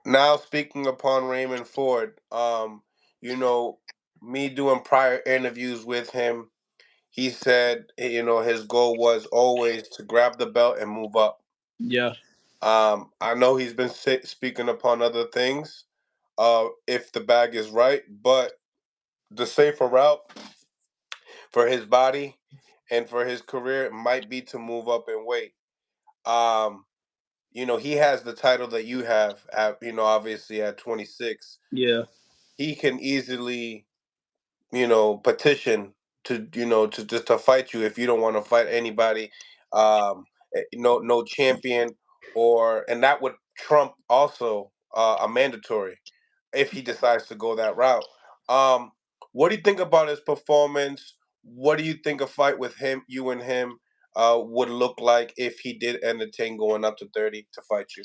now speaking upon Raymond Ford, you know, me doing prior interviews with him, he said, his goal was always to grab the belt and move up. Yeah, I know he's been speaking upon other things, if the bag is right, but the safer route for his body and for his career might be to move up in weight. Um, he has the title that you have at, obviously at 26. yeah, He can easily, petition to, to just to fight you if you don't want to fight anybody. No champion, and that would trump also a mandatory if he decides to go that route. Um, what do you think about his performance? What do you think a fight with you and him, would look like if he did entertain going up to 30 to fight you?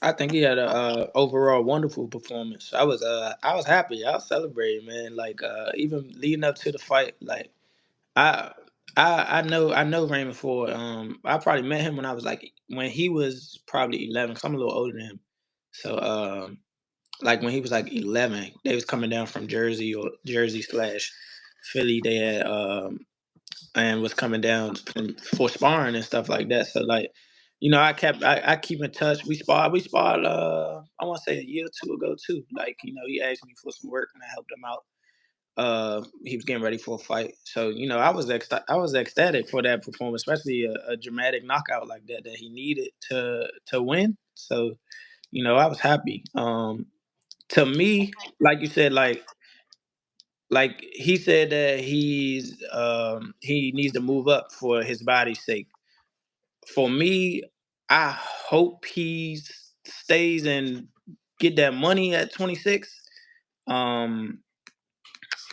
I think he had a overall wonderful performance. I was happy. I was celebrating, man. Like even leading up to the fight, like I I know Raymond Ford. I probably met him when I was like when he was probably 11. 'Cause I'm a little older than him. So like when he was like 11, they was coming down from Jersey or Jersey slash Philly. They had and was coming down for sparring and stuff like that. So like, I keep in touch. We sparred I wanna say a year or two ago too. Like, he asked me for some work and I helped him out. He was getting ready for a fight. So, I was ecstatic for that performance, especially a dramatic knockout like that he needed to win. So, I was happy. To me, like you said, like he said that he needs to move up for his body's sake. For me, I hope he stays and get that money at 26. Um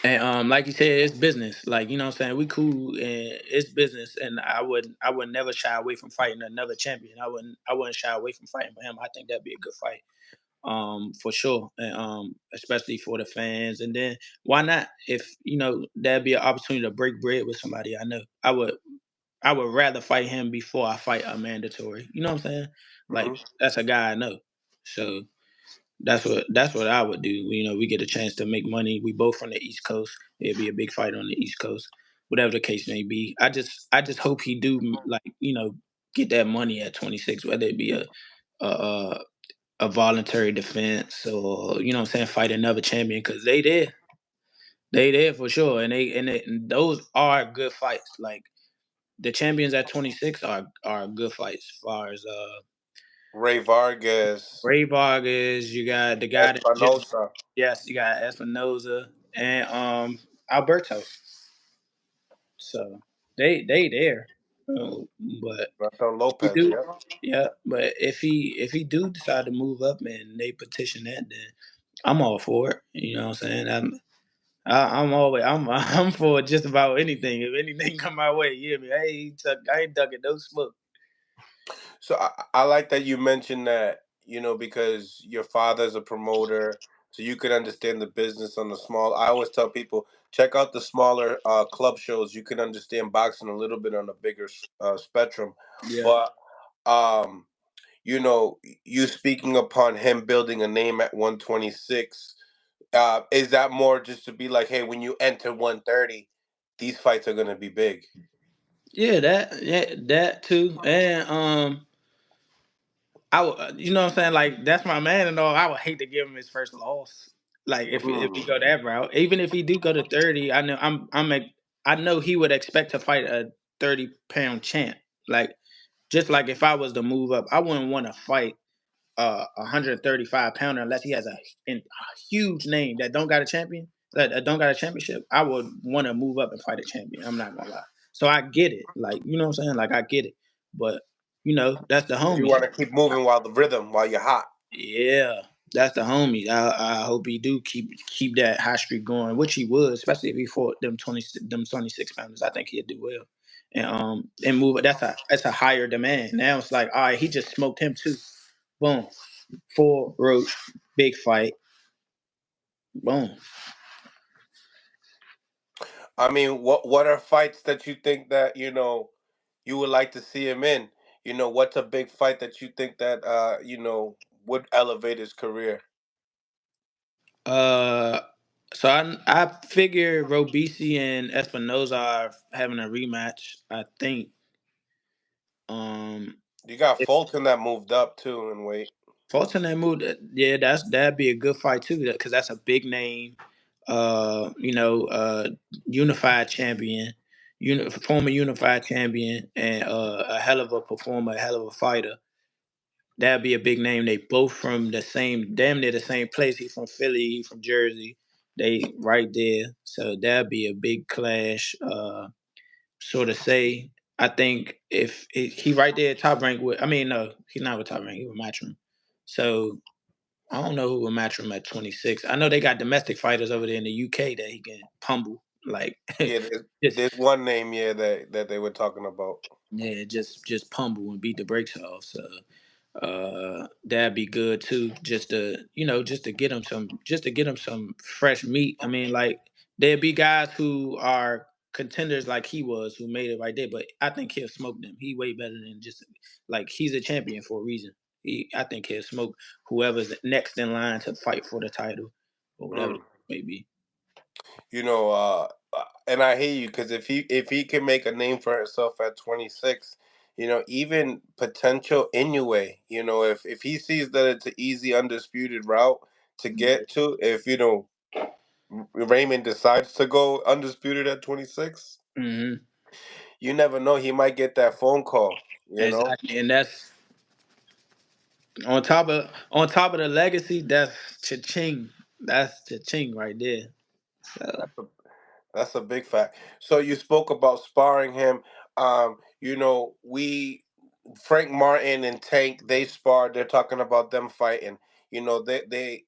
and like you said, it's business. Like, what I'm saying, we cool and it's business, and I would never shy away from fighting another champion. I wouldn't shy away from fighting with him. I think that'd be a good fight. For sure, and especially for the fans. And then why not? If that'd be an opportunity to break bread with somebody I know, I would rather fight him before I fight a mandatory. You know what I'm saying? Like, Hmm. that's a guy I know. So that's what I would do. We get a chance to make money. We both from the East Coast. It'd be a big fight on the East Coast, whatever the case may be. I just hope he do, like, get that money at 26, whether it be a a voluntary defense, or what I'm saying, fight another champion, because they there for sure, and those are good fights. Like, the champions at 26 are good fights. As far as Ray Vargas, Ray Vargas, you got the guy that just, Espinosa, yes, you got Espinoza and Alberto. So they there. But Rafael he Lopez. do, Yeah. yeah. But if he do decide to move up and they petition that, then I'm all for it. You know what I'm saying? I'm always I'm for just about anything. If anything come my way, you hear me? I ain't ducking no smoke. So I like that you mentioned that, because your father's a promoter, so you could understand the business on the small. I always tell people, check out the smaller club shows. You can understand boxing a little bit on a bigger spectrum. Yeah. But um, you speaking upon him building a name at 126. Is that more just to be like, hey, when you enter 130, these fights are gonna be big? Yeah, that too. And you know what I'm saying? Like, that's my man and all. I would hate to give him his first loss. Like, if he Mm. go that route, even if he do go to 30, I know he would expect to fight a 30-pound champ. Like, just like if I was to move up, I wouldn't want to fight a 135 pounder unless he has a huge name that don't got a champion, that don't got a championship. I would want to move up and fight a champion. I'm not gonna lie. So I get it. Like, you know what I'm saying? Like, I get it. But that's the You homie. want to keep moving while you're hot. Yeah, that's the homie. I hope he do keep that high streak going, which he would, especially if he fought them 26 pounders. I think he'd do well, and move. That's a higher demand. Now it's like, all right, he just smoked him too. Boom, Ford Roach, big fight. Boom. I mean, what are fights that you think that you would like to see him in? What's a big fight that you think that would elevate his career? Uh, so I figure Robisi and Espinoza are having a rematch. I think. Um, You got Fulton that moved up too in weight. Fulton that move, yeah, that'd be a good fight too, because that's a big name. You know, unified champion, former unified champion, and a hell of a performer, a hell of a fighter. That'd be a big name. They both from the same, damn near the same place. He from Philly, he from Jersey. They right there, so that'd be a big clash. Sort of say. I think if he right there top rank with, I mean, no, he's not with top rank. He with Matchroom. So I don't know who will match him at 26. I know they got domestic fighters over there in the UK that he can pummel. Like Yeah, just there's one name, yeah, that they were talking about. yeah, just pummel and beat the brakes off. So that'd be good too. Just to just to get him some fresh meat. I mean, like there'd be guys who are contenders like he was who made it right there, but I think he'll smoke them. He way better than just like he's a champion for a reason. I think he'll smoke whoever's next in line to fight for the title or whatever it Mm. may be. You know, and I hear you because if he can make a name for himself at 26, even potential Inoue, if he sees that it's an easy undisputed route to get to, if Raymond decides to go undisputed at 26, Mm-hmm. you never know, he might get that phone call. Exactly, and that's on top of the legacy. That's cha-ching. That's cha-ching right there. So. That's a That's a big fact. So you spoke about sparring him. We Frank Martin and Tank, they sparred. They're talking about them fighting.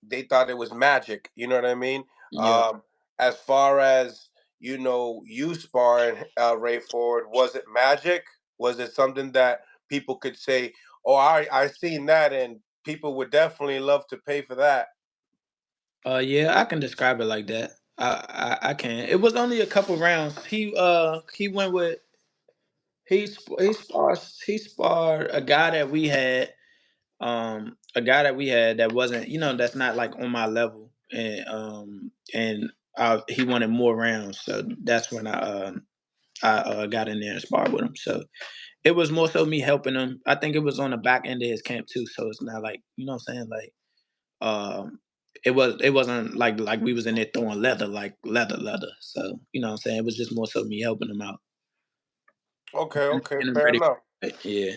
They thought it was magic. You know what I mean? Yeah. Um, as far as you sparring Ray Ford, was it magic? Was it something that people could say, "Oh, I seen that," and people would definitely love to pay for that? Yeah, I can describe it like that. I can. It was only a couple rounds. He went with he sparred a guy that we had that wasn't that's not like on my level, and he wanted more rounds, so that's when I got in there and sparred with him. So it was more so me helping him. I think it was on the back end of his camp too, so it's not like what I'm saying, like um, it wasn't like we was in there throwing leather, like leather. So what I'm saying, it was just more so me helping him out, Okay, okay, getting him fair ready. enough. Yeah.